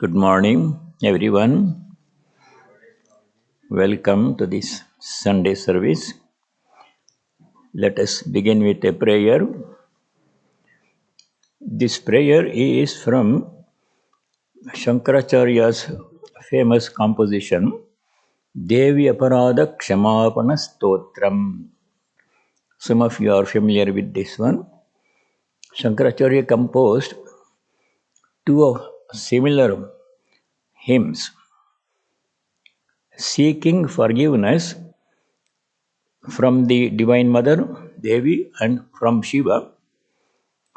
Good morning, everyone. Welcome to this Sunday service. Let us begin with a prayer. This prayer is from Shankaracharya's famous composition, Devi Aparada Kshamapana Stotram. Some of you are familiar with this one. Shankaracharya composed two similar hymns seeking forgiveness from the Divine Mother, Devi, and from Shiva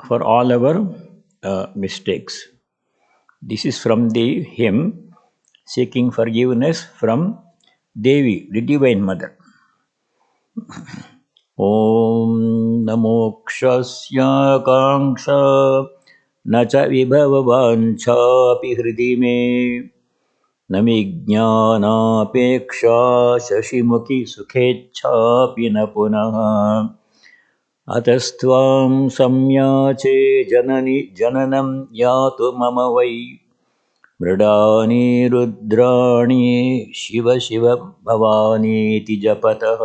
for all our mistakes. This is from the hymn seeking forgiveness from Devi, the Divine Mother. Om namokshasya kanksha nacha vibhavavancha api hridi me namijnanapeksha shashimukhi sukhecha na punaha atastvam samyache janani jananam yatu mama vai मृडानि रुद्राणि Shiv Shiv भवानीति जपतः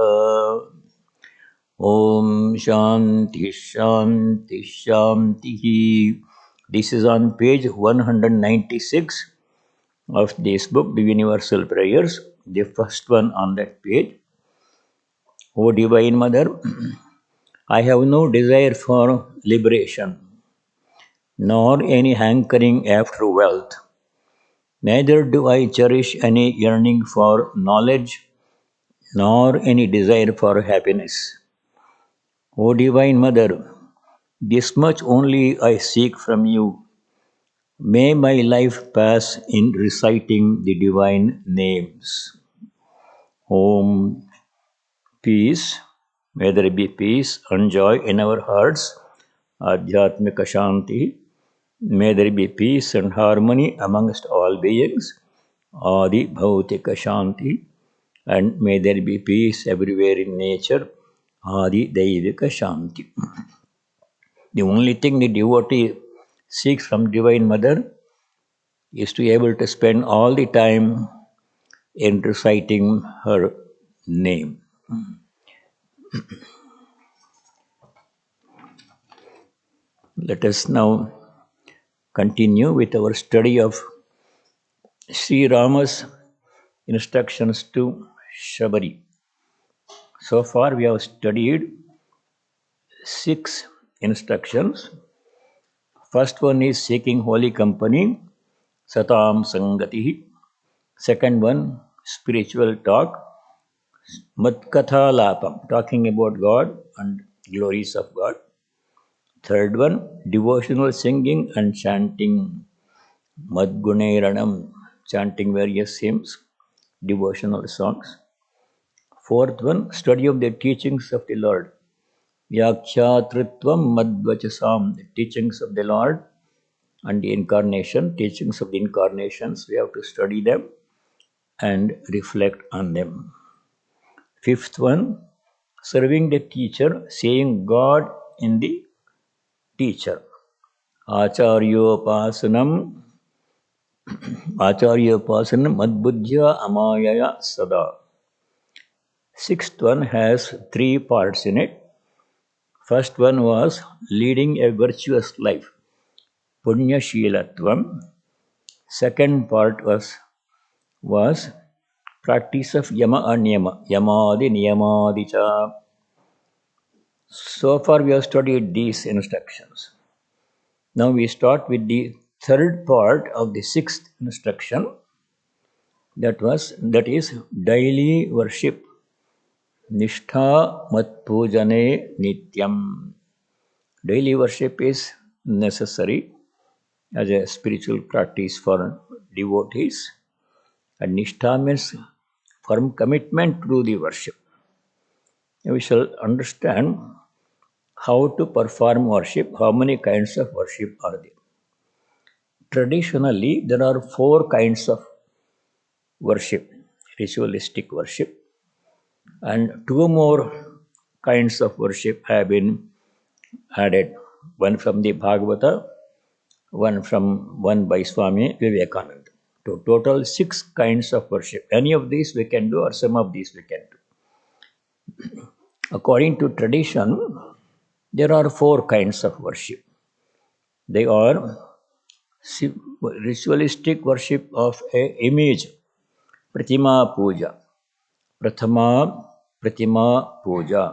Om Shanti Shanti Shanti. This is on page 196 of this book, The Universal Prayers, the first one on that page. O Divine Mother, I have no desire for liberation, nor any hankering after wealth. Neither do I cherish any yearning for knowledge, nor any desire for happiness. O Divine Mother, this much only I seek from you. May my life pass in reciting the divine names. Om, peace. May there be peace and joy in our hearts. Adhyatmika Shanti. May there be peace and harmony amongst all beings. Adi Bhautika Shanti. And may there be peace everywhere in nature. Adi Daivika Shanti. The only thing the devotee seeks from Divine Mother is to be able to spend all the time in reciting her name. Let us now continue with our study of Sri Rama's instructions to Shabari. So far we have studied 6 instructions. First one is seeking holy company, Satam Sangati. Second one, spiritual talk, Matkatha Lapam, talking about God and glories of God. Third one, devotional singing and chanting. Madgunairanam, chanting various hymns, devotional songs. Fourth one, study of the teachings of the Lord. Vyakhyatritvam madvachasam, the teachings of the Lord and the incarnation, teachings of the incarnations, we have to study them and reflect on them. Fifth one, serving the teacher, seeing God in the teacher. Acharyopasanam, Acharyopasanam madbuddhya amayaya sada. Sixth one has three parts in it. First one was leading a virtuous life, punya shilatvam. Second part was practice of yama and niyama, yamadi niyamadi cha. So far we have studied these instructions. Now we start with the third part of the sixth instruction. That is daily worship. Nishtha mat pujane nityam. Daily worship is necessary as a spiritual practice for devotees. And nishtha means firm commitment to the worship. We shall understand how to perform worship, how many kinds of worship are there. Traditionally, there are four kinds of worship, ritualistic worship, and two more kinds of worship have been added, one from the Bhagavata, one by Swami Vivekananda. So total 6 kinds of worship. Any of these we can do or some of these we can do. According to tradition, there are 4 kinds of worship. They are ritualistic worship of an image, Pratima Puja. Pratima Puja.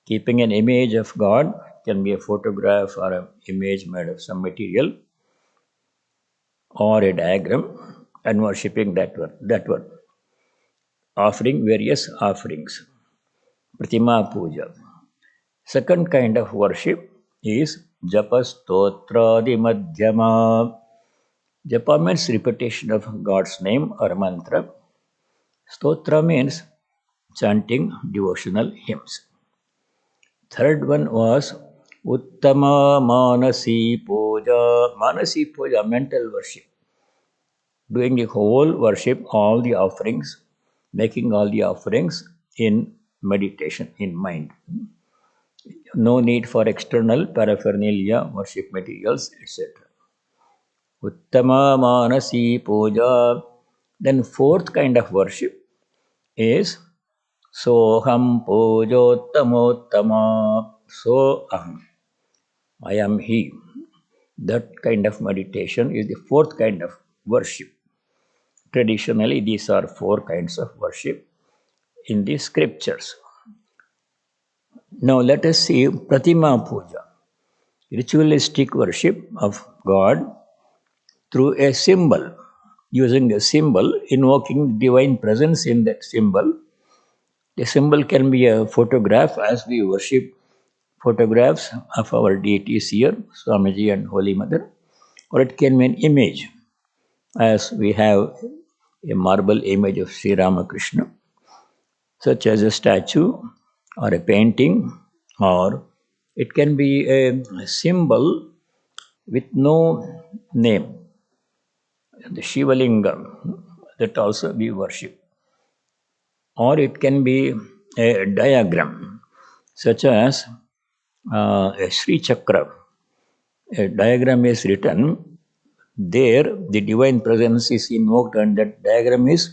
Keeping an image of God, can be a photograph or an image made of some material or a diagram, and worshipping that one. Offering various offerings. Pratima Puja. Second kind of worship is Japa Stotradi Madhyama. Japa means repetition of God's name or mantra. Stotra means chanting devotional hymns. Third one was Uttama Manasi Puja. Manasi Puja, mental worship. Doing the whole worship, all the offerings, making all the offerings in meditation, in mind. No need for external paraphernalia, worship materials, etc. Uttama Manasi Puja. Then fourth kind of worship is Soham Pujottamottama. So aham. I am He. That kind of meditation is the fourth kind of worship. Traditionally, these are 4 kinds of worship in the scriptures. Now let us see Pratima Puja, ritualistic worship of God through a symbol, using a symbol, invoking divine presence in that symbol. The symbol can be a photograph, as we worship photographs of our deities here, Swamiji and Holy Mother, or it can be an image, as we have a marble image of Sri Ramakrishna, such as a statue or a painting, or it can be a symbol with no name, the Shivalingam, that also we worship. Or it can be a diagram, such as a Sri Chakra. A diagram is written, there the divine presence is invoked and that diagram is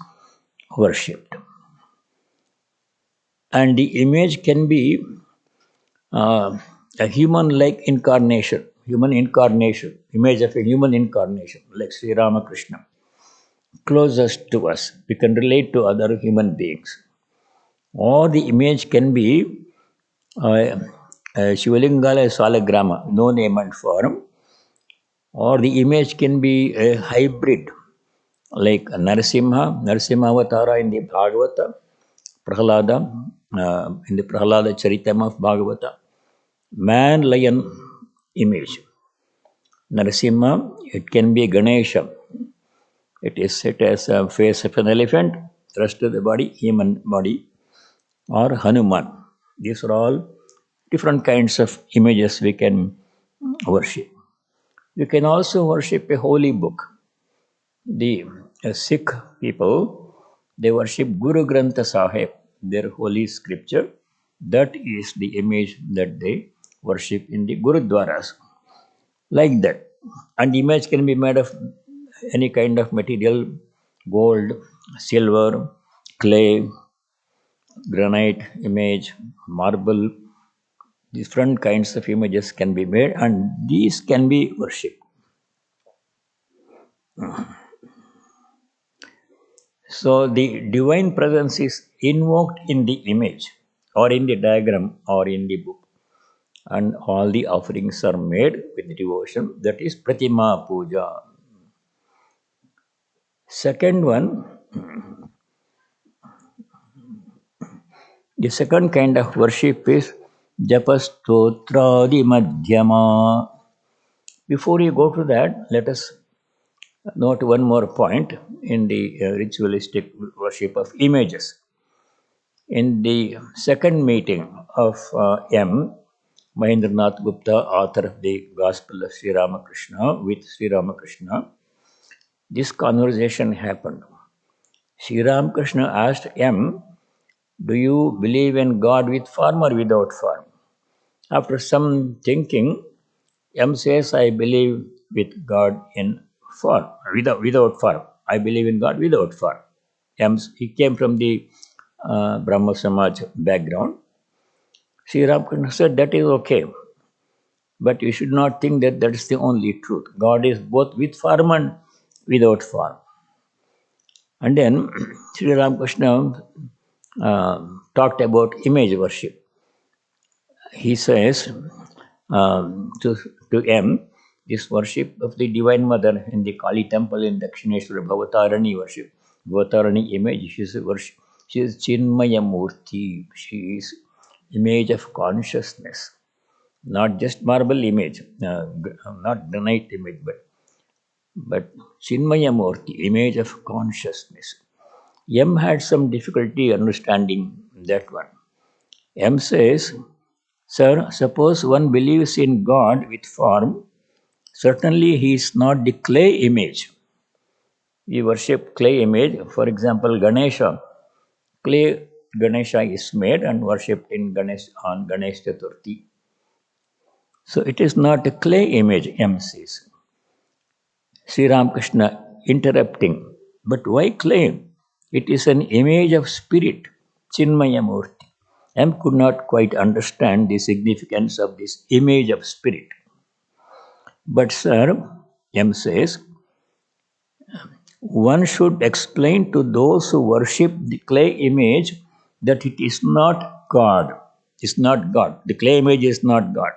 worshipped. And the image can be a human-like incarnation, image of a human incarnation, like Sri Ramakrishna, closest to us. We can relate to other human beings. Or the image can be a Shivalingala Salagrama, no name and form. Or the image can be a hybrid, like Narasimha Avatara in the Bhagavata, Prahlada, in the Prahlada Charitam of Bhagavata, man lion image. Narasimha, it can be Ganesha. It is set as a face of an elephant, rest of the body, human body, or Hanuman. These are all different kinds of images we can worship. You can also worship a holy book. The Sikh people, they worship Guru Granth Sahib, their holy scripture. That is the image that they worship in the Gurudwaras. Like that. And the image can be made of any kind of material, gold, silver, clay, granite image, marble. Different kinds of images can be made, and these can be worshipped. So the divine presence is invoked in the image or in the diagram or in the book. And all the offerings are made with devotion. That is Pratima Puja. Second one, the second kind of worship is Japastotradi Madhyama. Before you go to that, let us note one more point in the ritualistic worship of images. In the second meeting of M. Mahendranath Gupta, author of the Gospel of Sri Ramakrishna, with Sri Ramakrishna, this conversation happened. Sri Ramakrishna asked M, do you believe in God with form or without form? After some thinking, M says, I believe with God in form, without form. I believe in God without form. He came from the Brahma Samaj background. Sri Ramakrishna said, that is okay. But you should not think that that is the only truth. God is both with form and without form. And then Sri Ramakrishna talked about image worship. He says to M, this worship of the Divine Mother in the Kali temple in Dakshineshwara, Bhavatarani worship, Bhavatarani image, she is worship. She is Chinmaya Murti. She is image of consciousness, not just marble image, not granite image, but Chinmaya Murti, image of consciousness. M had some difficulty understanding that one. M says, sir, suppose one believes in God with form, certainly he is not the clay image. We worship clay image. For example, Ganesha. Clay Ganesha is made and worshipped in on Ganesh Chaturthi. So it is not a clay image, M says. Sri Ramakrishna interrupting. But why clay? It is an image of spirit, Chinmaya Murti. M could not quite understand the significance of this image of spirit. But sir, M says, one should explain to those who worship the clay image that it is not God. It's not God. The clay image is not God.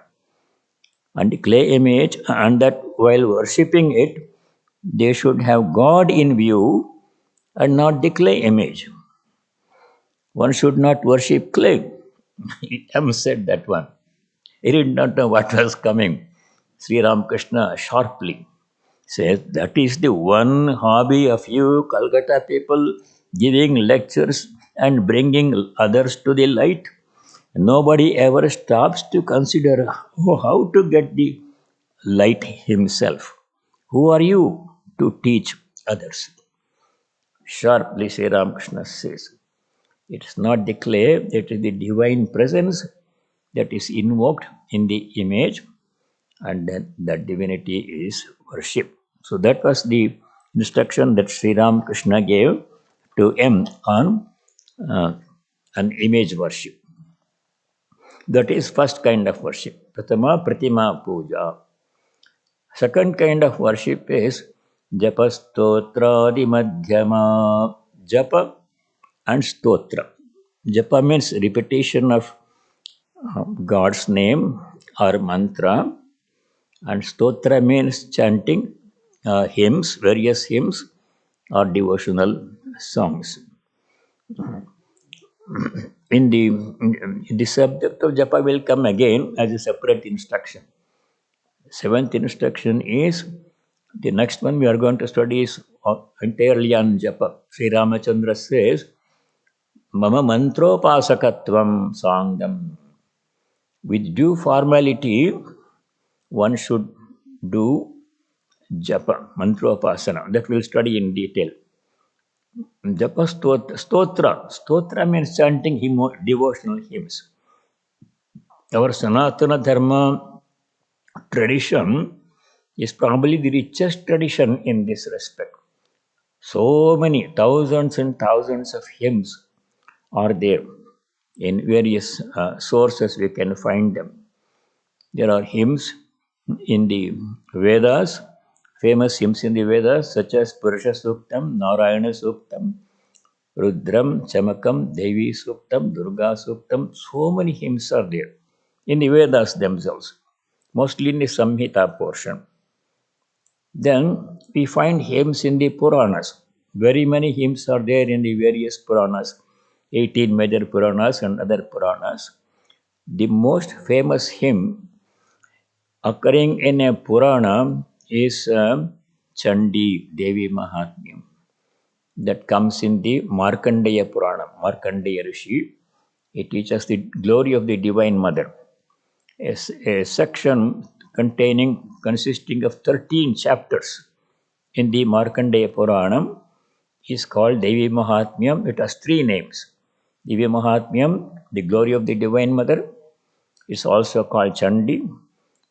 And the clay image, and that while worshipping it, they should have God in view and not the clay image. One should not worship clay. M said that one. He did not know what was coming. Sri Ramakrishna sharply says, that is the one hobby of you Calcutta people, giving lectures and bringing others to the light. Nobody ever stops to consider how to get the light himself. Who are you to teach others? Sharply Sri Ramakrishna says, it is not the clay, it is the divine presence that is invoked in the image, and then that divinity is worshipped. So that was the instruction that Sri Ramakrishna gave to M on an image worship. That is first kind of worship. Pratama Pratima Puja. Second kind of worship is Japa Stotradi Madhyama. Japa and Stotra. Japa means repetition of God's name or mantra, and Stotra means chanting hymns, various hymns or devotional songs. the subject of japa will come again as a separate instruction. Seventh instruction is the next one we are going to study is entirely on japa. Sri Ramachandra says, Mama mantropasakatvam sangam. With due formality, one should do japa, mantropasana. That we'll study in detail. Japa stotra. Stotra means chanting devotional hymns. Our Sanatana Dharma tradition is probably the richest tradition in this respect. So many thousands and thousands of hymns are there. In various sources, we can find them. There are hymns in the Vedas, famous hymns in the Vedas, such as Purusha Suktam, Narayana Suktam, Rudram, Chamakam, Devi Suktam, Durga Suktam. So many hymns are there in the Vedas themselves, mostly in the Samhita portion. Then we find hymns in the Puranas. Very many hymns are there in the various Puranas, 18 major Puranas and other Puranas. The most famous hymn occurring in a Purana is Chandi Devi Mahatmyam. That comes in the Markandeya Purana, Markandeya Rishi. It teaches the glory of the Divine Mother. A section consisting of 13 chapters in the Markandeya Puranam is called Devi Mahatmyam. It has three names. Devi Mahatmyam, the glory of the Divine Mother. It's also called Chandi.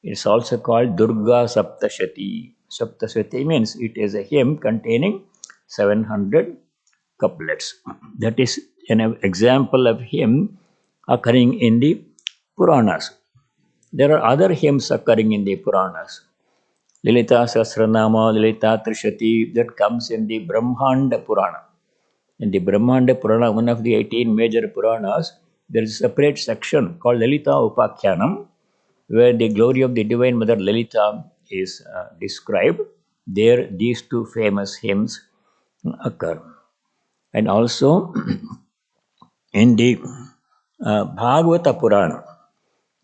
It's also called Durga Saptashati. Saptashati means it is a hymn containing 700 couplets. That is an example of hymn occurring in the Puranas. There are other hymns occurring in the Puranas. Lilita Sahasranama, Lilita Trishati, that comes in the Brahmanda Purana. In the Brahmanda Purana, one of the 18 major Puranas, there is a separate section called Lalita Upakhyanam, where the glory of the Divine Mother Lalita is described. There, these two famous hymns occur. And also, in the Bhagavata Purana,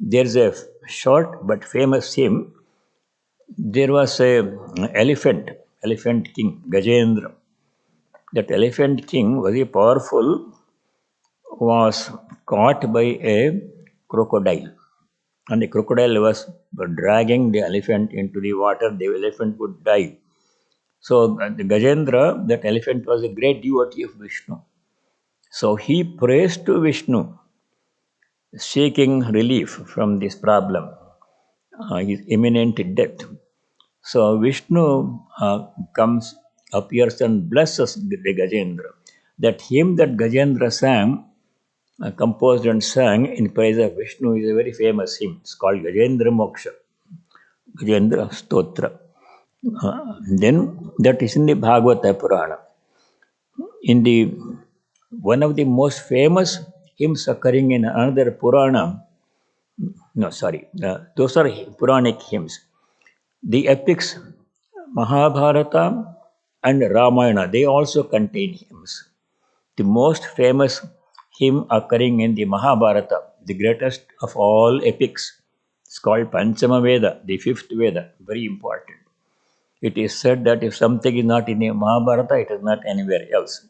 there is a short but famous hymn. There was a elephant king, Gajendra. That elephant king, very powerful, was caught by a crocodile. And the crocodile was dragging the elephant into the water. The elephant would die. So the Gajendra, that elephant, was a great devotee of Vishnu. So he prays to Vishnu, seeking relief from this problem, his imminent death. So Vishnu appears and blesses the Gajendra. That hymn that Gajendra sang, composed and sang in praise of Vishnu, is a very famous hymn. It's called Gajendra Moksha, Gajendra Stotra. Then that is in the Bhagavata Purana. In the one of the most famous hymns occurring in another Purana, those are Puranic hymns. The epics Mahabharata and Ramayana, they also contain hymns. The most famous hymn occurring in the Mahabharata, the greatest of all epics, is called Panchama Veda, the fifth Veda, very important. It is said that if something is not in the Mahabharata, it is not anywhere else.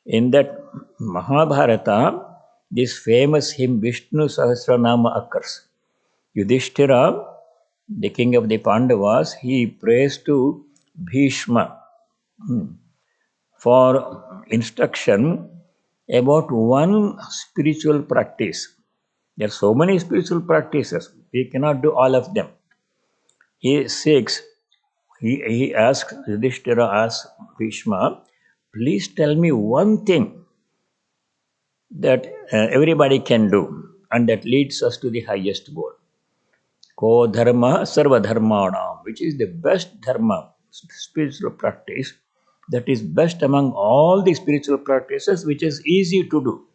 In that Mahabharata, this famous hymn Vishnu Sahasranama occurs. Yudhishthira, the king of the Pandavas, he prays to Bhishma for instruction about one spiritual practice. There are so many spiritual practices, we cannot do all of them. He asks, Yudhishthira asks Bhishma, please tell me one thing that everybody can do and that leads us to the highest goal. Ko dharma sarva dharmanam, which is the best dharma, spiritual practice, that is best among all the spiritual practices, which is easy to do.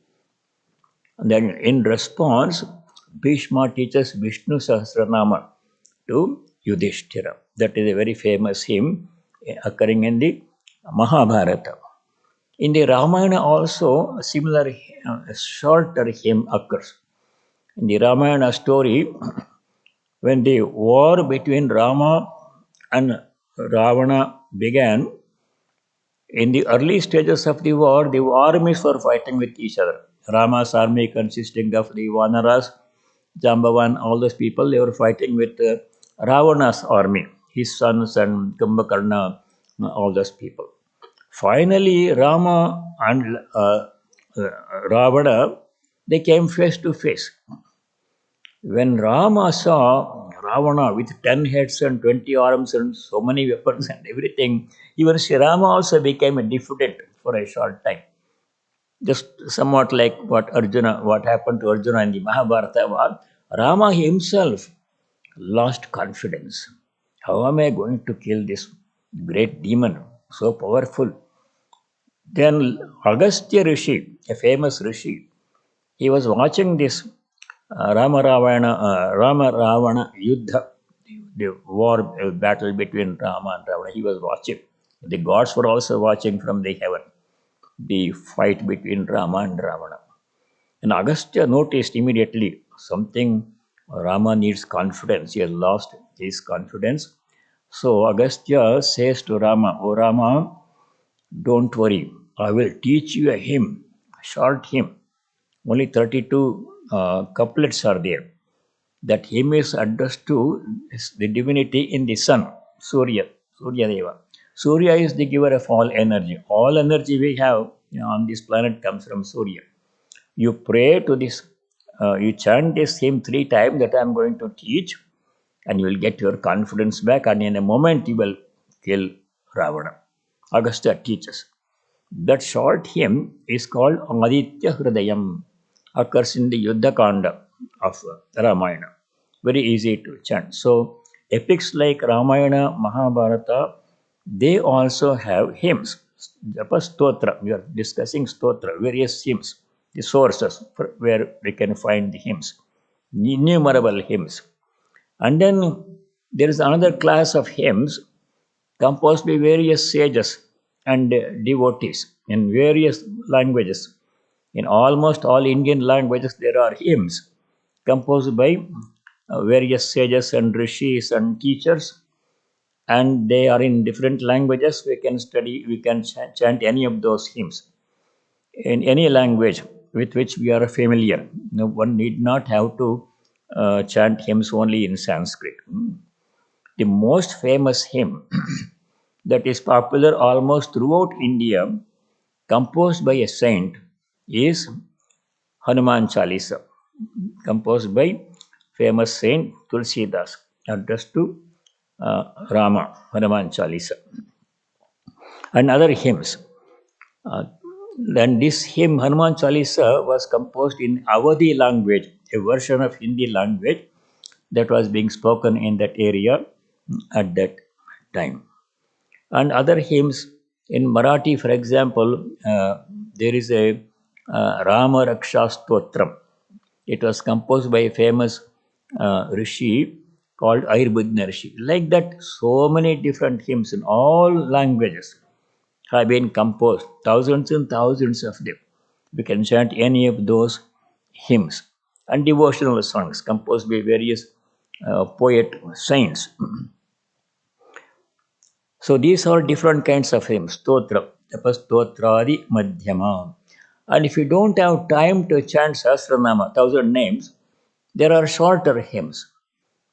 And then in response, Bhishma teaches Vishnu Sahasranama to Yudhishthira. That is a very famous hymn occurring in the Mahabharata. In the Ramayana also, a similar shorter hymn occurs. In the Ramayana story, when the war between Rama and Ravana began, in the early stages of the war, the armies were fighting with each other. Rama's army consisting of the Vanaras, Jambavan, all those people, they were fighting with Ravana's army, his sons and Kumbhakarna, all those people. Finally, Rama and Ravana, they came face to face. When Rama saw Ravana with 10 heads and 20 arms and so many weapons and everything, even Sri Rama also became a diffident for a short time. Just somewhat like what happened to Arjuna in the Mahabharata war, Rama himself lost confidence. How am I going to kill this great demon, so powerful? Then Agastya Rishi, a famous Rishi, he was watching this Rama Ravana Yuddha, the war battle between Rama and Ravana. He was watching. The gods were also watching from the heaven, the fight between Rama and Ravana. And Agastya noticed immediately something. Rama needs confidence. He has lost his confidence. So Agastya says to Rama, "O Rama, don't worry. I will teach you a hymn, a short hymn. Only 32 couplets are there. That hymn is addressed to the divinity in the sun, Surya Deva. Surya is the giver of all energy. All energy we have on this planet comes from Surya. You pray to this, you chant this hymn 3 times that I am going to teach, and you will get your confidence back, and in a moment you will kill Ravana." Agastya teaches. That short hymn is called Aditya Hridayam, occurs in the Yuddha Kanda of Ramayana. Very easy to chant. So, epics like Ramayana, Mahabharata, they also have hymns. Japa Stotra, we are discussing Stotra, various hymns, the sources where we can find the hymns, innumerable hymns. And then there is another class of hymns composed by various sages and devotees in various languages. In almost all Indian languages, there are hymns composed by various sages and rishis and teachers, and they are in different languages. We can study, we can chant any of those hymns in any language with which we are familiar. No, one need not have to chant hymns only in Sanskrit. The most famous hymn that is popular almost throughout India, composed by a saint, is Hanuman Chalisa, composed by famous saint Tulsidas, addressed to Rama, Hanuman Chalisa, and other hymns. Uh, then this hymn, Hanuman Chalisa, was composed in Awadhi language, a version of Hindi language that was being spoken in that area at that time. And other hymns in Marathi, for example, there is a Rama Raksha Stotram. It was composed by a famous rishi called Ayurveda Rishi. Like that, so many different hymns in all languages have been composed, thousands and thousands of them. We can chant any of those hymns and devotional songs composed by various poet saints. So these are different kinds of hymns, stotra, tapastotradi madhyama. And if you don't have time to chant Sahasranama, 1,000 names, there are shorter hymns.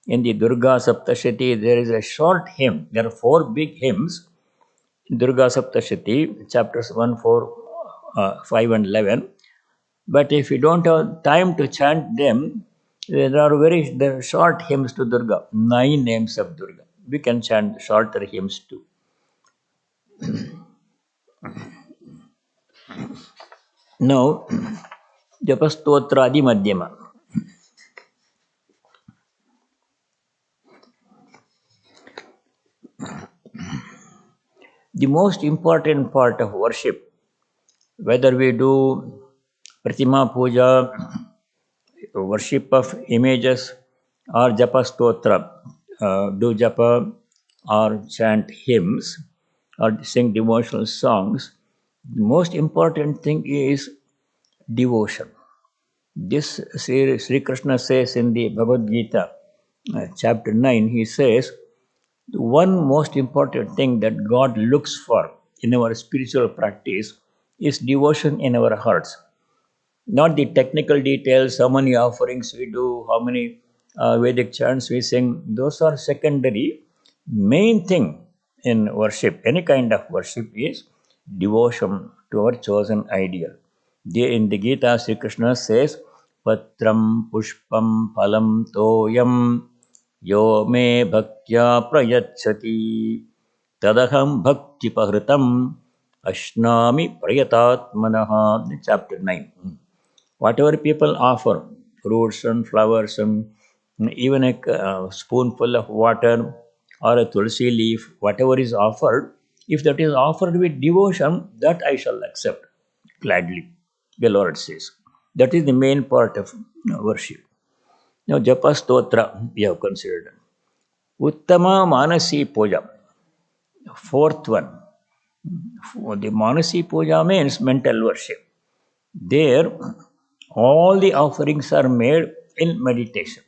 In the Durga Saptashati, there is a short hymn. There are 4 big hymns. Durga Saptashati, chapters 1, 4, 5, and 11. But if you don't have time to chant them, there are very short hymns to Durga, 9 names of Durga. We can chant shorter hymns too. Now, Japastotradi Madhyama. The most important part of worship, whether we do Pratima Puja, worship of images, or Japa Stotra, do Japa or chant hymns or sing devotional songs, The most important thing is devotion. This Sri Krishna says in the Bhagavad Gita, chapter 9, he says, the one most important thing that God looks for in our spiritual practice is devotion in our hearts. Not the technical details, how many offerings we do, how many Vedic chants we sing, those are secondary. Main thing in worship, any kind of worship, is devotion to our chosen ideal. In the Gita, Sri Krishna says, Patram Pushpam Phalam Toyam Yo Me Bhaktya Prayachati Tadaham Bhakti Pahritam Ashnami Prayatatmanaha. Chapter 9. Whatever people offer, fruits and flowers and even a spoonful of water or a tulsi leaf, whatever is offered, if that is offered with devotion, that I shall accept gladly, the Lord says. That is the main part of worship. Now, Japa Stotra, we have considered. Uttama Manasi Puja, fourth one. The Manasi Puja means mental worship. There, all the offerings are made in meditation.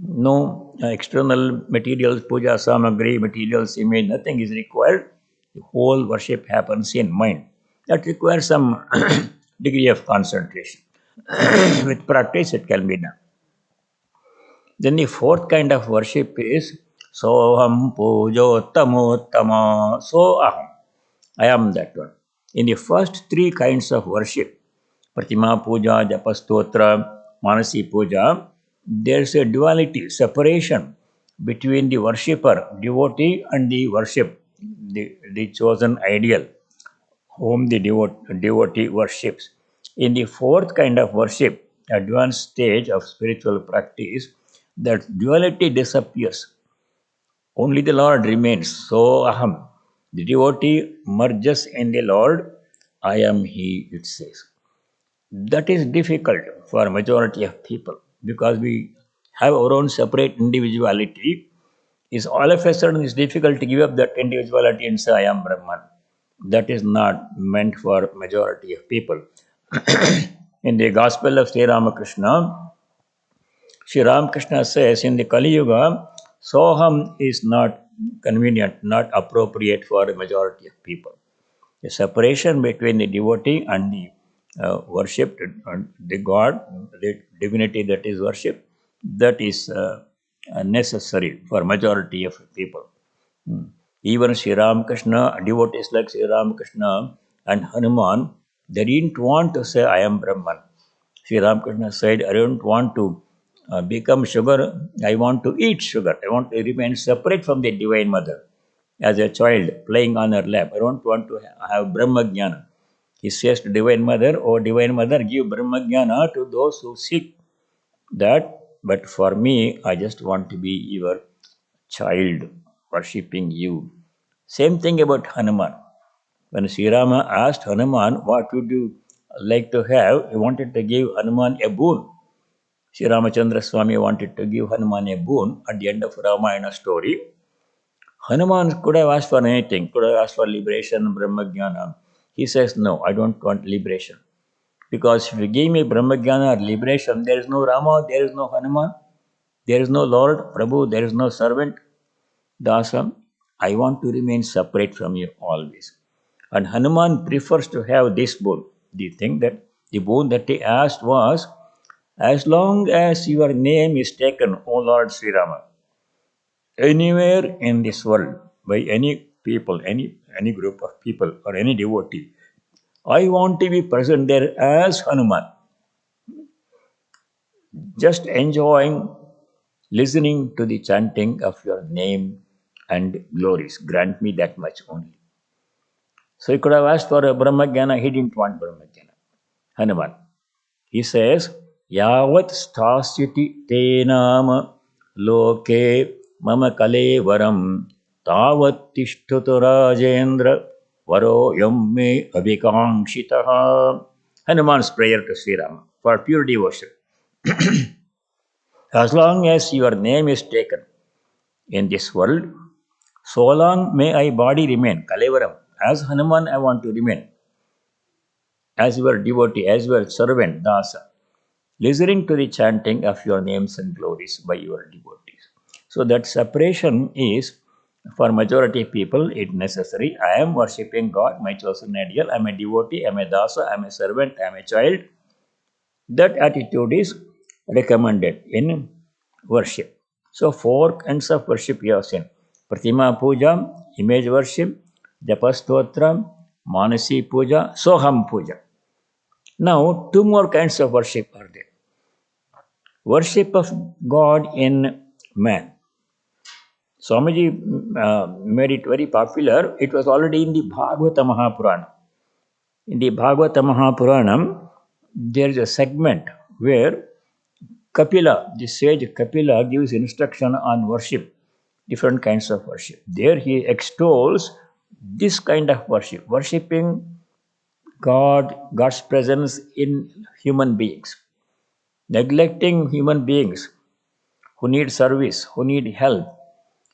No external materials, puja samagri, materials, image, nothing is required. The whole worship happens in mind. That requires some degree of concentration. With practice, it can be done. Then the fourth kind of worship is Soham Pujottamottama. So aham. I am that one. In the first three kinds of worship, Pratima Puja, Japastotra, Manasi Puja, there's a duality, separation between the worshipper, devotee, and the worship, the chosen ideal, whom the devotee worships. In the fourth kind of worship, advanced stage of spiritual practice, that duality disappears. Only the Lord remains. So aham. The devotee merges in the Lord. I am He, it says. That is difficult for majority of people because we have our own separate individuality. Is all of a sudden it's difficult to give up that individuality and say I am Brahman. That is not meant for majority of people. In the Gospel of Sri Ramakrishna, Sri Ramakrishna says in the Kali Yuga, Soham is not convenient, not appropriate for the majority of people. The separation between the devotee and the worshipped, the God, the divinity that is worshipped, that is necessary for majority of people. Even Sri Ramakrishna, devotees like Sri Ramakrishna and Hanuman, they didn't want to say, I am Brahman. Sri Ramakrishna said, I don't want to become sugar, I want to eat sugar. I want to remain separate from the Divine Mother. As a child playing on her lap, I don't want to have Brahma Jnana. He says to Divine Mother, oh Divine Mother, give Brahma Jnana to those who seek that. But for me, I just want to be your child, worshipping you. Same thing about Hanuman. When Sri Rama asked Hanuman, what would you like to have? He wanted to give Hanuman a boon. Sri Ramachandra Swami wanted to give Hanuman a boon at the end of Ramayana story. Hanuman could have asked for anything, could have asked for liberation, Brahmajnana. He says, no, I don't want liberation. Because if you give me Brahmajnana or liberation, there is no Rama, there is no Hanuman, there is no Lord, Prabhu, there is no servant, Dasam. I want to remain separate from you always. And Hanuman prefers to have this boon. The thing that the boon that he asked was, as long as your name is taken, O Lord Sri Rama, anywhere in this world by any people, any group of people or any devotee, I want to be present there as Hanuman, just enjoying listening to the chanting of your name and glories. Grant me that much only. So he could have asked for a Brahmajnana, he didn't want Brahmajnana. Hanuman. He says, Yavat stasiti te nama loke mama kalevaram tavat tishthutu rajendra varo yamme abhikankshitaha. Hanuman's prayer to Sri Rama for pure devotion. As long as your name is taken in this world, so long may I body remain, Kalevaram. As Hanuman, I want to remain. as your devotee, as your servant, dasa, listening to the chanting of your names and glories by your devotees. So that separation is, for majority people, it necessary. I am worshipping God, my chosen ideal. I am a devotee, I am a dasa, I am a servant, I am a child. That attitude is recommended in worship. So four kinds of worship we have seen. Pratima Puja, image worship, Japastotra, Manasi Puja, Soham Puja. Now, two more kinds of worship are there. Worship of God in man. Swamiji made it very popular. It was already in the Bhagavata Mahapurana. In the Bhagavata Mahapuranam, there is a segment where Kapila, the sage Kapila, gives instruction on worship, different kinds of worship. There he extols this kind of worship, worshipping God, God's presence in human beings, neglecting human beings who need service, who need help,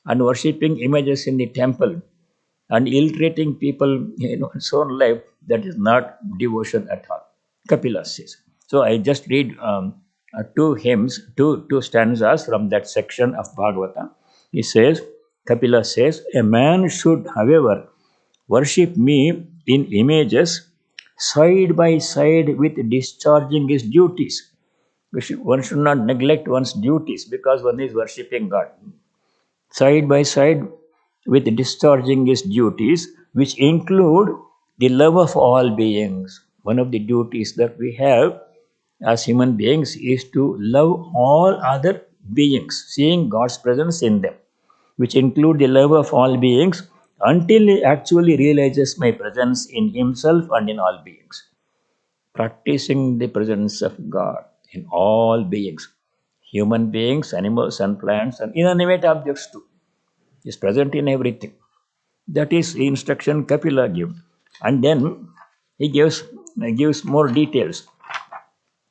and worshipping images in the temple and ill-treating people in one's own life, that is not devotion at all. Kapila says. So I just read two hymns, two stanzas from that section of Bhagavata. He says, Kapila says, a man should, however, worship me in images side by side with discharging his duties. One should not neglect one's duties because one is worshipping God. Side by side with discharging his duties, which include the love of all beings. One of the duties that we have as human beings is to love all other beings, seeing God's presence in them, which include the love of all beings until he actually realizes my presence in himself and in all beings. Practicing the presence of God in all beings, human beings, animals, and plants, and inanimate objects too, is present in everything. That is the instruction Kapila gives. And then he gives more details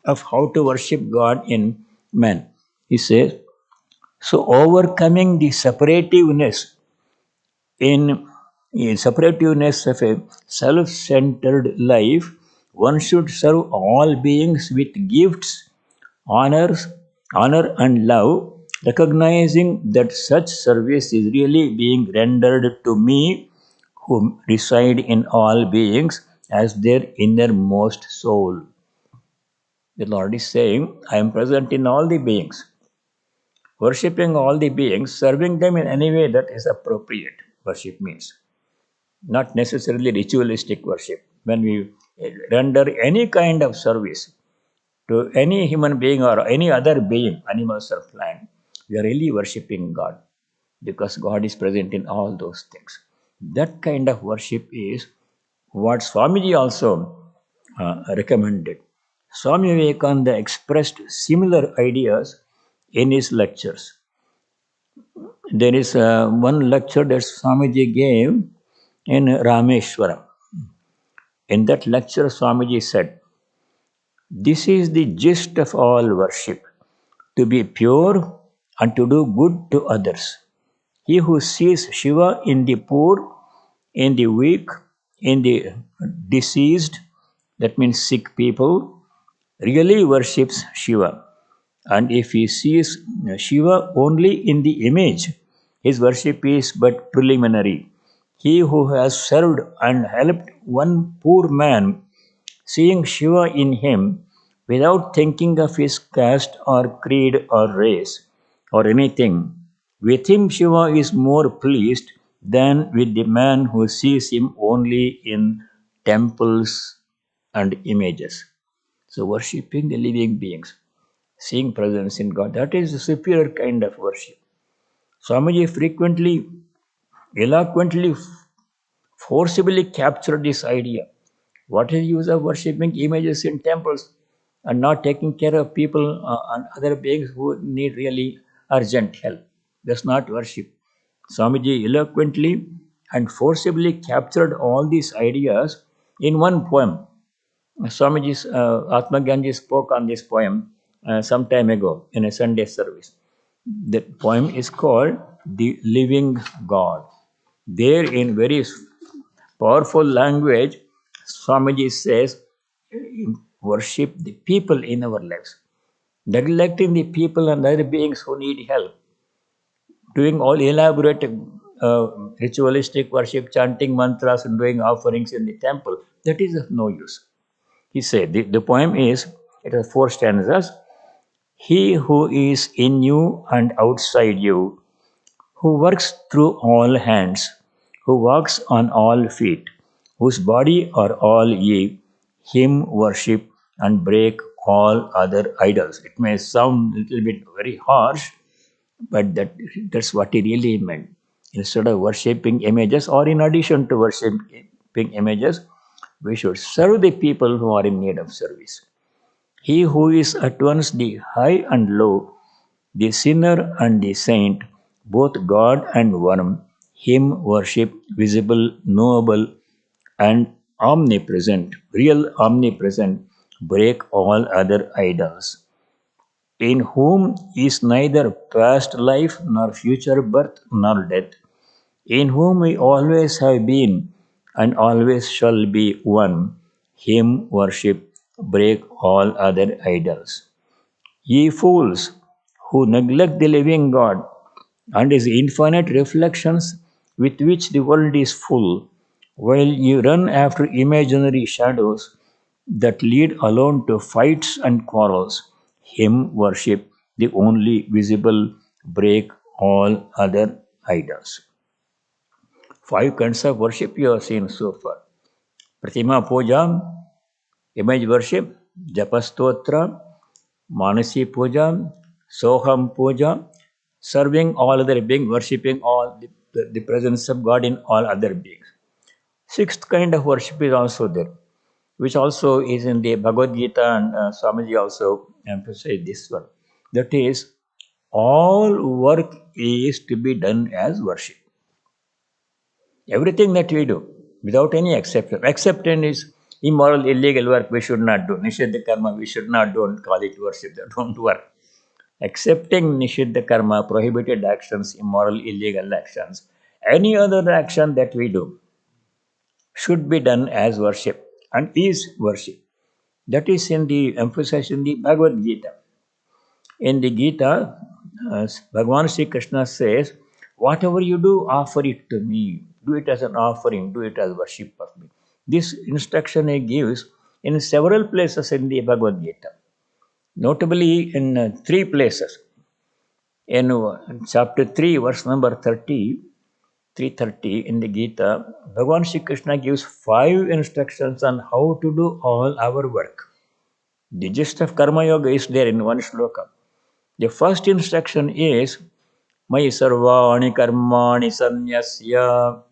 of how to worship God in man. He says, so overcoming the in, in separativeness of a self-centered life, one should serve all beings with gifts, honors, honor and love, recognizing that such service is really being rendered to me who reside in all beings as their innermost soul. The Lord is saying, I am present in all the beings, worshipping all the beings, serving them in any way that is appropriate. Worship means not necessarily ritualistic worship. When we render any kind of service to any human being or any other being, animals or plant, we are really worshipping God because God is present in all those things. That kind of worship is what Swamiji also recommended. Swami Vivekananda expressed similar ideas in his lectures. There is one lecture that Swamiji gave in Rameshwaram. In that lecture, Swamiji said, this is the gist of all worship, to be pure and to do good to others. He who sees Shiva in the poor, in the weak, in the deceased, that means sick people, really worships Shiva. And if he sees Shiva only in the image, his worship is but preliminary. He who has served and helped one poor man, seeing Shiva in him without thinking of his caste or creed or race or anything, with him Shiva is more pleased than with the man who sees him only in temples and images. So, worshipping the living beings, seeing presence in God, that is a superior kind of worship. Swamiji frequently, eloquently, forcibly captured this idea. What is the use of worshipping images in temples and not taking care of people and other beings who need really urgent help? That's not worship. Swamiji eloquently and forcibly captured all these ideas in one poem. Swamiji's Atmagyanji spoke on this poem some time ago in a Sunday service. That poem is called The Living God. There, in very powerful language, Swamiji says, worship the people in our lives, neglecting the people and other beings who need help, doing all elaborate ritualistic worship, chanting mantras and doing offerings in the temple, that is of no use. He said, the poem is, it has four stanzas. He who is in you and outside you, who works through all hands, who walks on all feet, whose body are all ye, him worship and break all other idols. It may sound a little bit very harsh, but that's what he really meant. Instead of worshipping images, or in addition to worshipping images, we should serve the people who are in need of service. He who is at once the high and low, the sinner and the saint, both God and worm, him worship, visible, knowable, and omnipresent, real omnipresent, break all other idols, in whom is neither past life nor future birth nor death, in whom we always have been and always shall be one, him worship, break all other idols. Ye fools, who neglect the living God and his infinite reflections with which the world is full, while you run after imaginary shadows that lead alone to fights and quarrels, him worship, the only visible, break all other idols. Five kinds of worship you have seen so far. Pratima Puja, image worship, Japastotra, Manasi Puja, Soham Puja, serving all other beings, worshipping all the presence of God in all other beings. Sixth kind of worship is also there, which also is in the Bhagavad Gita, and Swamiji also emphasized this one. That is, all work is to be done as worship. Everything that we do, without any exception. Exception is immoral, illegal work we should not do. Nishiddha karma we should not do, and call it worship. That don't work. Accepting Nishiddha karma, prohibited actions, immoral, illegal actions, any other action that we do should be done as worship and is worship. That is in the emphasis in the Bhagavad Gita. In the Gita, Bhagavan Sri Krishna says, whatever you do, offer it to me. Do it as an offering, do it as worship of me. This instruction he gives in several places in the Bhagavad Gita, notably in three places. In chapter 3, verse number 30, 330 in the Gita, Bhagavan Sri Krishna gives five instructions on how to do all our work. The gist of Karma Yoga is there in one shloka. The first instruction is Mai Sarvani Karmani Sanyasya,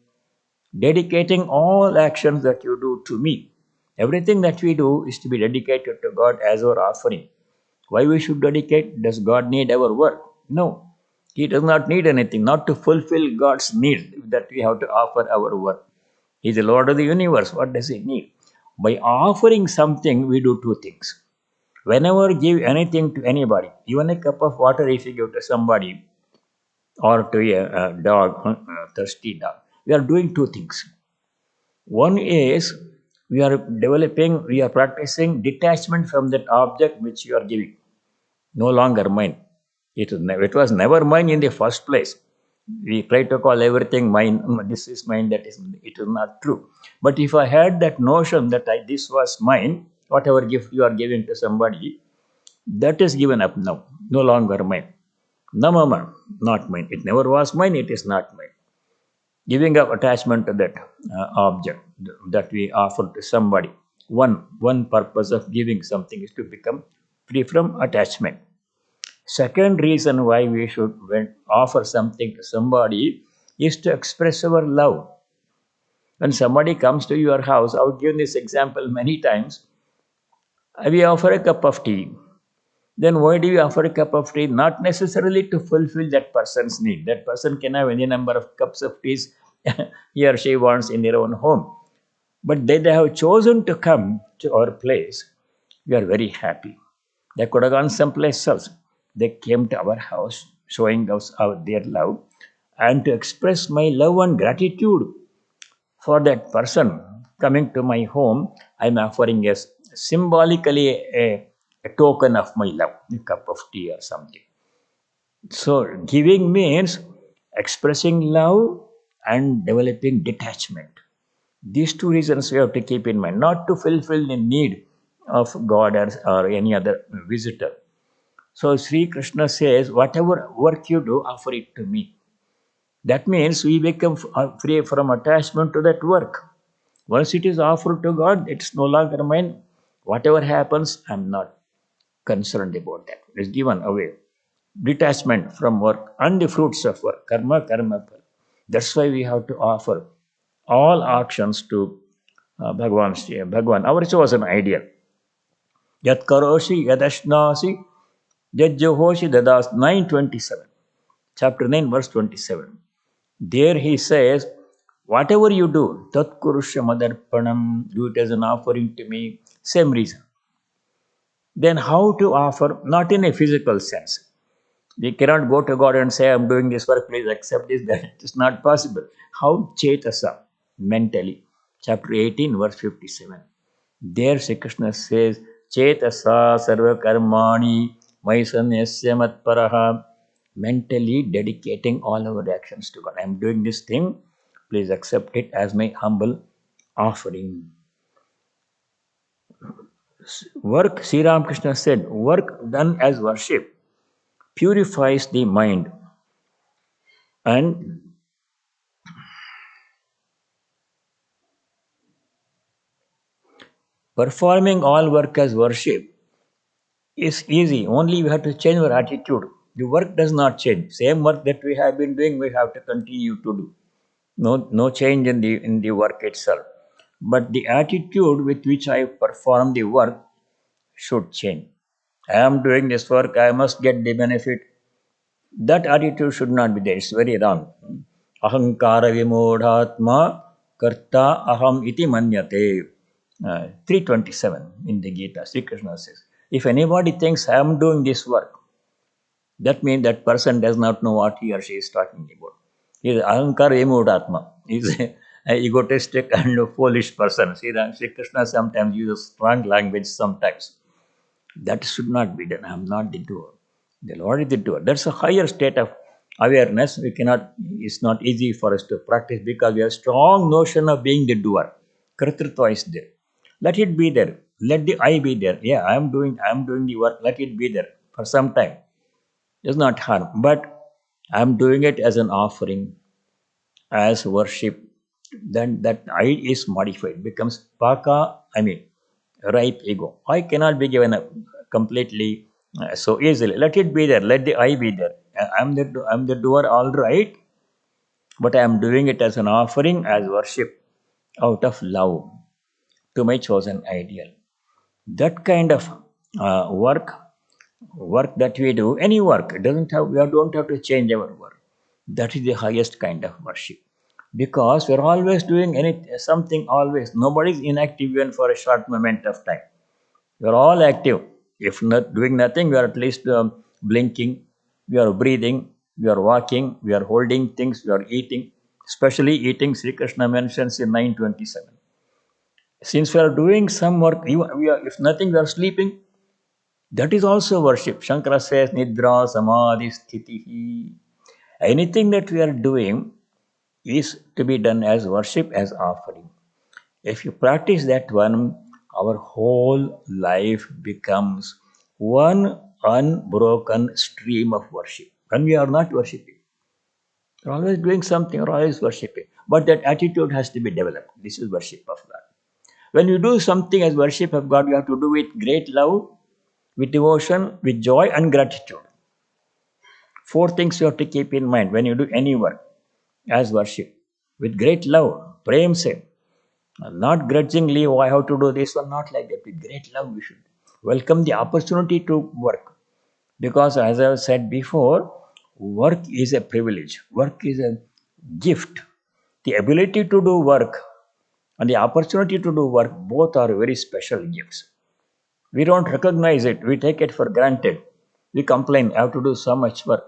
dedicating all actions that you do to me. Everything that we do is to be dedicated to God as our offering. Why we should dedicate? Does God need our work? No. He does not need anything, not to fulfill God's need that we have to offer our work. He is the Lord of the universe. What does he need? By offering something, we do two things. Whenever give anything to anybody, even a cup of water if you give to somebody or to a dog, a thirsty dog, we are doing two things. One is we are practicing detachment from that object which you are giving. No longer mine. It was never mine in the first place. We try to call everything mine. This is mine. That is. It is not true. But if I had that notion that this was mine, whatever gift you are giving to somebody, that is given up now. No longer mine. No, mama, not mine. It never was mine. It is not mine. Giving up attachment to that object that we offer to somebody. One purpose of giving something is to become free from attachment. Second reason why we should offer something to somebody is to express our love. When somebody comes to your house, I've given this example many times. We offer a cup of tea. Then why do you offer a cup of tea? Not necessarily to fulfill that person's need. That person can have any number of cups of teas he or she wants in their own home. But they have chosen to come to our place. We are very happy. They could have gone someplace else. They came to our house, showing us their love. And to express my love and gratitude for that person coming to my home, I'm offering a symbolically a token of my love, a cup of tea or something. So, giving means expressing love and developing detachment. These two reasons we have to keep in mind, not to fulfill the need of God or any other visitor. So, Sri Krishna says, whatever work you do, offer it to me. That means we become free from attachment to that work. Once it is offered to God, it's no longer mine. Whatever happens, I'm not concerned about that. It is given away. Detachment from work and the fruits of work. Karma, karma, phala. That's why we have to offer all actions to Bhagwan, our chosen ideal. Yat karoshi yadashnasi jajjohoshi dadas 927. Chapter 9, verse 27. There he says, whatever you do, tat kurusha madarpanam, do it as an offering to me. Same reason. Then how to offer? Not in a physical sense. We cannot go to God and say, I'm doing this work, please accept this. That is not possible. How chetasa? Mentally. Chapter 18, verse 57. There Sri Krishna says, Chetasa sarva karmani maisanyasya matparaha. Mentally dedicating all our actions to God. I am doing this thing, please accept it as my humble offering. Work, Sri Ramakrishna said, work done as worship purifies the mind and performing all work as worship is easy. Only we have to change our attitude. The work does not change. Same work that we have been doing, we have to continue to do. No change in the work itself. But the attitude with which I perform the work should change. I am doing this work, I must get the benefit. That attitude should not be there. It's very wrong. Ahankara vimodhatma karta aham iti manyate. 327 in the Gita, Sri Krishna says. If anybody thinks I am doing this work, that means that person does not know what he or she is talking about. He is ahankara vimodhatma. He is an egotistic and a foolish person. Sri Krishna sometimes uses strong language sometimes. That should not be done. I am not the doer. The Lord is the doer. That's a higher state of awareness. It's not easy for us to practice because we have strong notion of being the doer. Kartrutva is there. Let it be there. Let the I be there. Yeah, I am doing the work. Let it be there for some time. It's not harm. But I am doing it as an offering, as worship. Then that I is modified, becomes paka, ripe ego. I cannot be given up completely so easily. Let it be there. Let the I be there. I'm the doer, all right, but I am doing it as an offering, as worship, out of love to my chosen ideal. That kind of work that we do, any work, it doesn't have we don't have to change our work. That is the highest kind of worship. Because we're always doing something always. Nobody is inactive even for a short moment of time. We are all active. If not doing nothing, we are at least blinking, we are breathing, we are walking, we are holding things, we are eating. Especially eating, Sri Krishna mentions in 927. Since we are doing some work, if nothing, we are sleeping. That is also worship. Shankara says, Nidra Samadhi Sthitihi. Anything that we are doing is to be done as worship, as offering. If you practice that one, our whole life becomes one unbroken stream of worship. When we are not worshipping, we're always doing something, we're always worshipping. But that attitude has to be developed. This is worship of God. When you do something as worship of God, you have to do it with great love, with devotion, with joy and gratitude. Four things you have to keep in mind when you do any work as worship. With great love, prem se, not grudgingly, oh, I have to do this one, not like that. With great love, we should welcome the opportunity to work. Because, as I have said before, work is a privilege, work is a gift. The ability to do work and the opportunity to do work both are very special gifts. We don't recognize it, we take it for granted. We complain, I have to do so much work.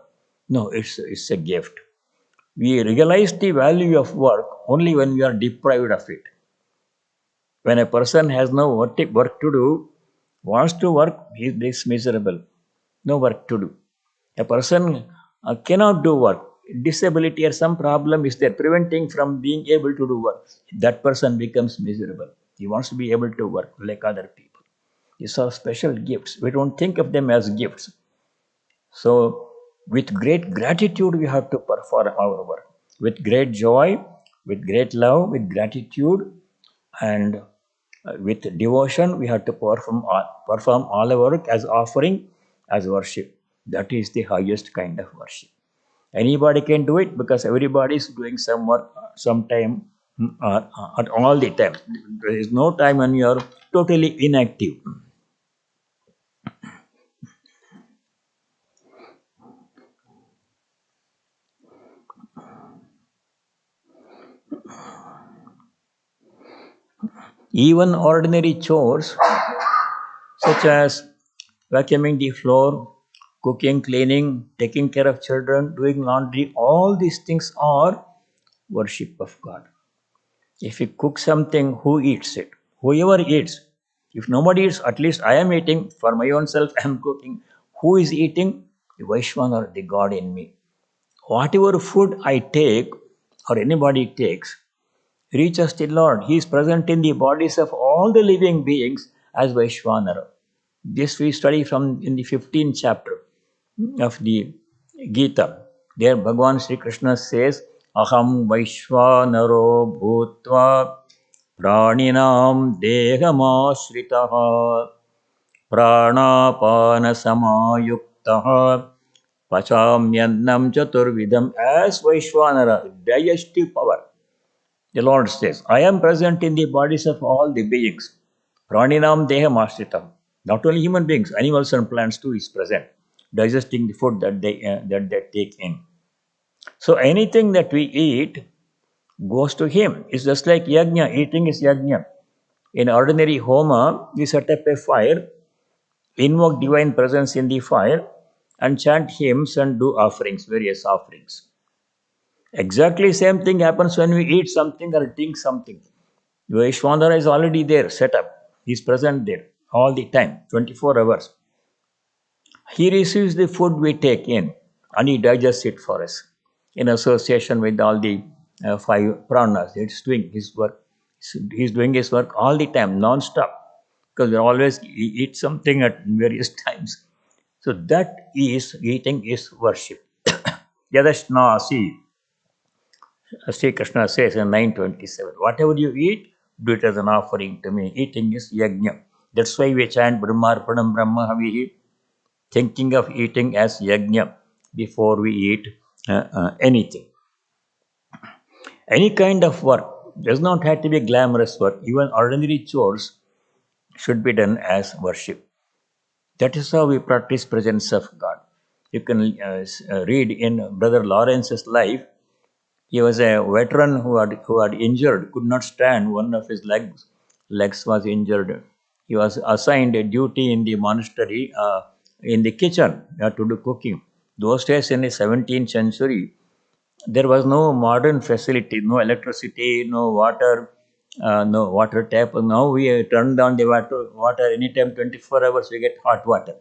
No, it's a gift. We realize the value of work only when we are deprived of it. When a person has no work to do, wants to work, he is miserable. No work to do. A person cannot do work. Disability or some problem is there preventing from being able to do work. That person becomes miserable. He wants to be able to work like other people. These are special gifts. We don't think of them as gifts. So, with great gratitude, we have to perform our work. With great joy, with great love, with gratitude, and with devotion, we have to perform all our work as offering, as worship. That is the highest kind of worship. Anybody can do it because everybody is doing some work sometime at all the time. There is no time when you are totally inactive. Even ordinary chores such as vacuuming the floor, cooking, cleaning, taking care of children, doing laundry, all these things are worship of God. If you cook something, who eats it? Whoever eats. If nobody eats, at least I am eating. For my own self, I am cooking. Who is eating? The Vaishwana, the God in me. Whatever food I take or anybody takes reaches the Lord. He is present in the bodies of all the living beings as Vaishwanara. This we study from in the 15th chapter of the Gita. There Bhagavan Sri Krishna says, Aham Vaishwanaro Bhutva Praninam Dehamashritaha Pranapana Samayuktaha Pachamyannam Chaturvidam as Vaishwanara, digestive power. The Lord says, I am present in the bodies of all the beings. Praninam Deha Mastritam. Not only human beings, animals and plants too is present, digesting the food that they take in. So anything that we eat goes to Him. It's just like yajna. Eating is yajna. In ordinary homa, we set up a fire, invoke divine presence in the fire, and chant hymns and do offerings, various offerings. Exactly same thing happens when we eat something or drink something. Vaishwandara is already there, set up. He is present there all the time, 24 hours. He receives the food we take in and he digests it for us in association with all the five pranas. It's doing his work. He's doing his work all the time, non-stop, because we always eat something at various times. So that is eating is worship. Yadashnasi, Sri Krishna says in 927, whatever you eat, do it as an offering to me. Eating is yajna. That's why we chant Brahmarupananda Brahma Havihi, thinking of eating as yajna before we eat anything. Any kind of work does not have to be glamorous work. Even ordinary chores should be done as worship. That is how we practice presence of God. You can read in Brother Lawrence's life. He was a veteran who had injured, could not stand. One of his legs was injured. He was assigned a duty in the monastery in the kitchen to do cooking. Those days in the 17th century, there was no modern facility, no electricity, no water, no water tap. Now we turn down the water anytime, 24 hours. We get hot water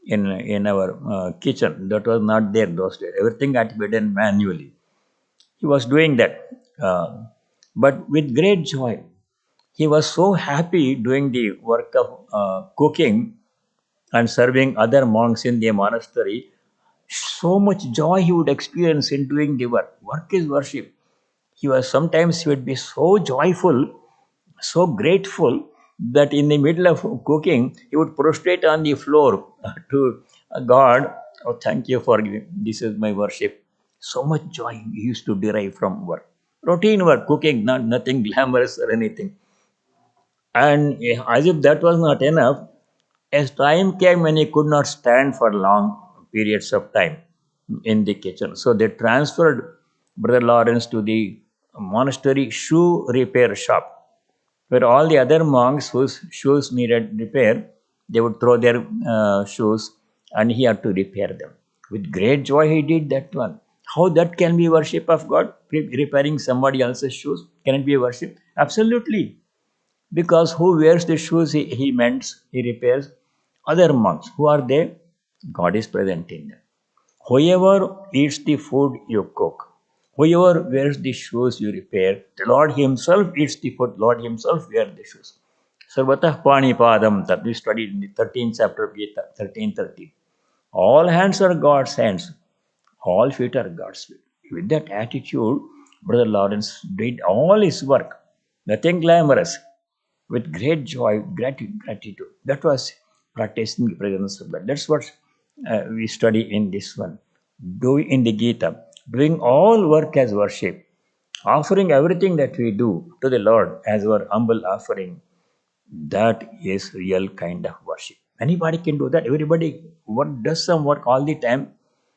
in our kitchen. That was not there those days. Everything had to be done manually. He was doing that, but with great joy. He was so happy doing the work of cooking and serving other monks in the monastery. So much joy he would experience in doing the work. Work is worship. He would be so joyful, so grateful that in the middle of cooking, he would prostrate on the floor to God. Oh, thank you for giving. This is my worship. So much joy he used to derive from work. Routine work, cooking, not nothing glamorous or anything. And as if that was not enough, as time came when he could not stand for long periods of time in the kitchen, so they transferred Brother Lawrence to the monastery shoe repair shop, where all the other monks whose shoes needed repair, they would throw their shoes and he had to repair them. With great joy, he did that one. How that can be worship of God? Repairing somebody else's shoes? Can it be worship? Absolutely. Because who wears the shoes he mends, he repairs? Other monks. Who are they? God is present in them. Whoever eats the food you cook, whoever wears the shoes you repair, the Lord Himself eats the food, Lord Himself wears the shoes. Sarvatah Pani Padam, that we studied in the 13th chapter of Gita, 13:30. All hands are God's hands, all feet are God's feet. With that attitude, Brother Lawrence did all his work, nothing glamorous, with great joy, gratitude. That was practicing the presence of God. That's what we study in this one. Doing in the Gita, doing all work as worship, offering everything that we do to the Lord as our humble offering. That is real kind of worship. Anybody can do that. Everybody what does some work all the time.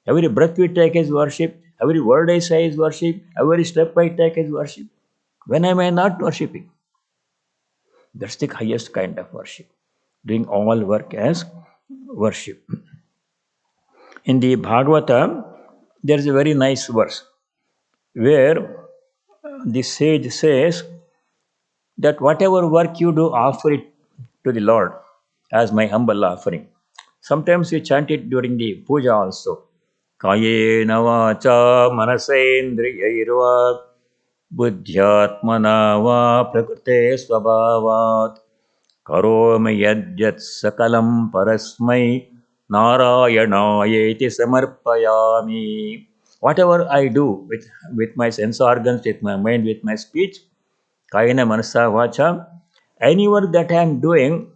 Every breath we take is worship. Every word I say is worship. Every step I take is worship. When am I not worshiping? That's the highest kind of worship. Doing all work as worship. In the Bhagavata, there is a very nice verse where the sage says that whatever work you do, offer it to the Lord as my humble offering. Sometimes we chant it during the puja also. Kayena vacha manasendriyaiva buddhyatmana va prakrite swabhavat karomi yadyat sakalam parasmai narayanaayeti samarpayami. Whatever I do with my sense organs, with my mind, with my speech, Kayana Manasa Vacha, any work that I am doing,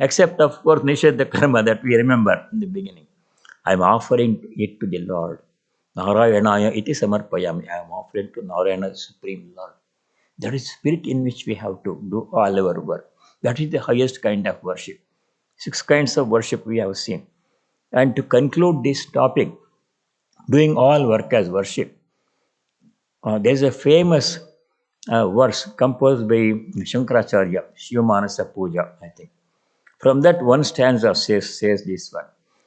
except of course Nishedha Karma that we remember in the beginning, I am offering it to the Lord. Narayanaya iti samarpayami. I am offering to Narayana, Supreme Lord. That is spirit in which we have to do all our work. That is the highest kind of worship. 6 kinds of worship we have seen. And to conclude this topic, doing all work as worship, there is a famous verse composed by Shankaracharya, Shivamanasa Puja, I think. From that one stanza says this one.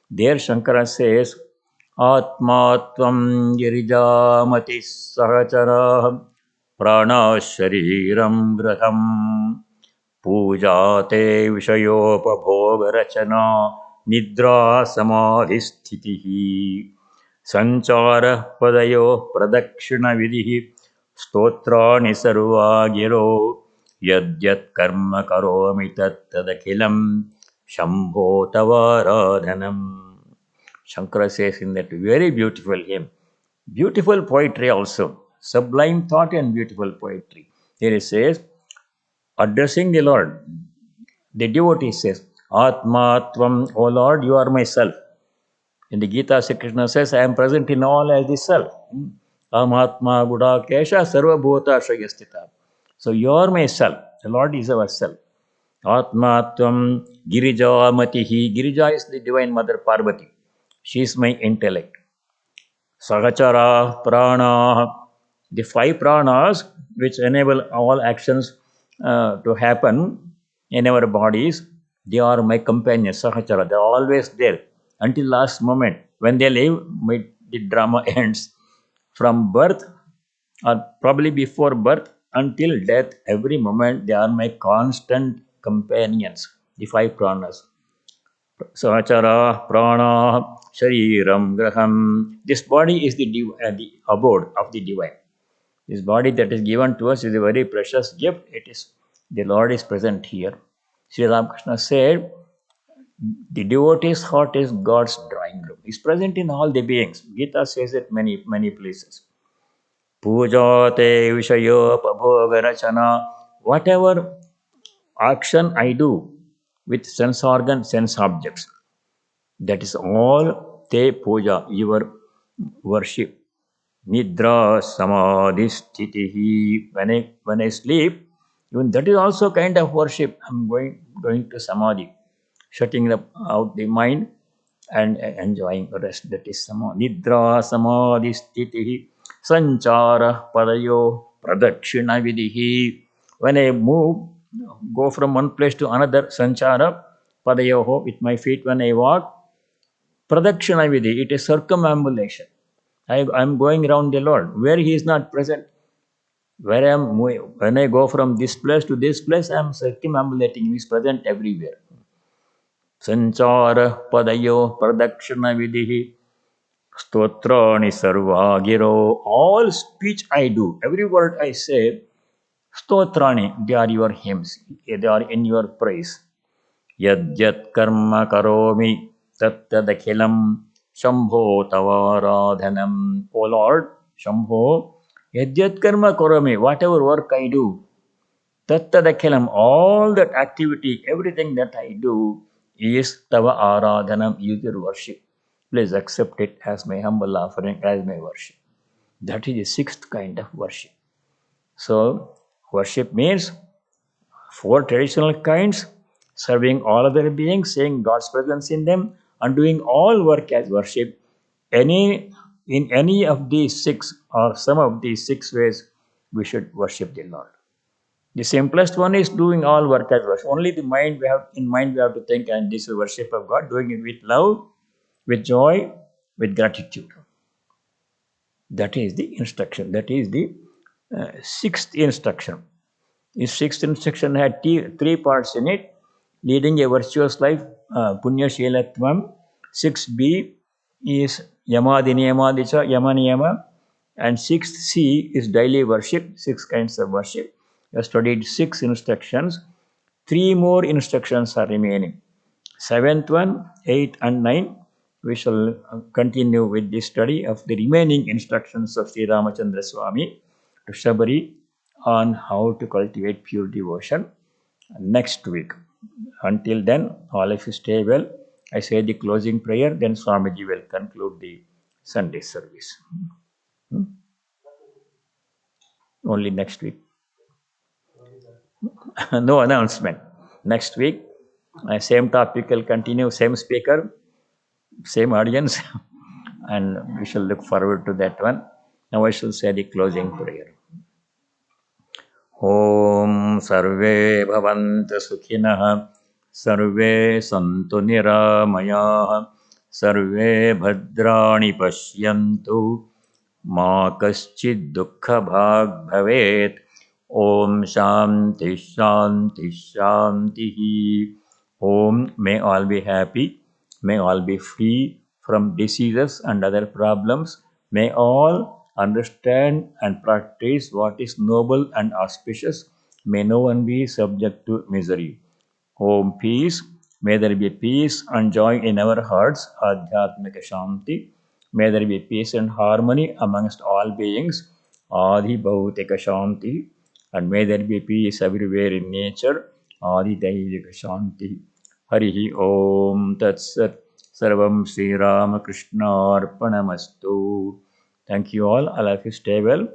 There Shankara says, Atma tvam girijamati sahachara prana shariram graham puja te vishayopabhoga rachana nidra samadhisthitihi sanchara padayo pradakshina vidhi स्तोत्राणि सर्वा गिरो यद्यत् कर्म करोमि तत्तदखिलं Shambho तवाराधनम्. Shankara says in that very beautiful hymn, beautiful poetry also, sublime thought and beautiful poetry. Here it says, addressing the Lord, the devotee says, Atma Tvam, O Lord, you are myself. In the Gita, Sri Krishna says, I am present in all as the self. Amatma Gudakesha Sarva Bhota Shayastita. So you are my self. The Lord is our self. Atma Tvam Girija Matihi. Girija is the Divine Mother Parvati. She is my intellect. Sahachara Prana. The 5 pranas which enable all actions to happen in our bodies, they are my companions. Sahachara. They are always there until last moment. When they leave, the drama ends. From birth or probably before birth until death, every moment they are my constant companions, the 5 pranas. Sachara, prana, shariram, graham. This body is the abode of the divine. This body that is given to us is a very precious gift. It is the Lord is present here. Sri Ramakrishna said, the devotee's heart is God's drawing room. He is present in all the beings. Gita says it many places. Puja te vishayopabogarachana. Whatever action I do with sense organ, sense objects, that is all te puja, your worship. Nidra samadhi sthitihi. When I sleep, even that is also kind of worship. I'm going to samadhi, shutting out the mind and enjoying rest. That is nidra samadhi sthitihi sanchara padayo pradakshina vidihi. When I go from one place to another, sanchara padayoho, with my feet when I walk, pradakshina vidhi, it is circumambulation. I'm going around the Lord. Where He is not present, When I go from this place to this place, I am circumambulating. He is present everywhere. Sanchara padayo pradakshana vidhi stotrani sarva giro. All speech I do, every word I say, stotrani, they are your hymns. They are in your praise. Yad yad karma karomi tat tadakhilam shambho tavaradhanam. O Lord, Shambho, yad yad karma karomi, whatever work I do, Tattadakhilam, all that activity, everything that I do is Tava Aradhanam, is your worship. Please accept it as my humble offering, as my worship. That is the sixth kind of worship. So, worship means four traditional kinds, serving all other beings, saying God's presence in them, and doing all work as worship. In any of these six or some of these six ways, we should worship the Lord. The simplest one is doing all work as worship. Only the mind we have to think, and this is worship of God, doing it with love, with joy, with gratitude. That is the instruction. That is the sixth instruction. The sixth instruction had three parts in it: leading a virtuous life, punya shilatvam. 6b is yamadi niyamadicha, yama niyama, and 6c is daily worship, six kinds of worship. We have studied six instructions. Three more instructions are remaining. Seventh one, 8 and 9. We shall continue with the study of the remaining instructions of Sri Ramachandra Swami to Shabari on how to cultivate pure devotion next week. Until then, all of you stay well. I say the closing prayer, then Swamiji will conclude the Sunday service. Only next week. No announcement. Next week, same topic will continue, same speaker, same audience, and we shall look forward to that one. Now I shall say the closing prayer. Om Sarve Bhavantu Sukhinah Sarve Santu Niramayah Sarve Bhadrani Pashyantu Ma Kaschid Dukkha Bhag Bhavet. Om Shanti Shanti Shanti. Om, may all be happy, may all be free from diseases and other problems, may all understand and practice what is noble and auspicious, may no one be subject to misery. Om peace, may there be peace and joy in our hearts, Adhyatmika Shanti. May there be peace and harmony amongst all beings, Adi Bhautika Shanti. And may there be peace everywhere in nature, Adi Daivika Shanti. Harihi Om Tat Sat Sarvam Sri Ramakrishna Arpanamastu. Thank you all. All of you stay well.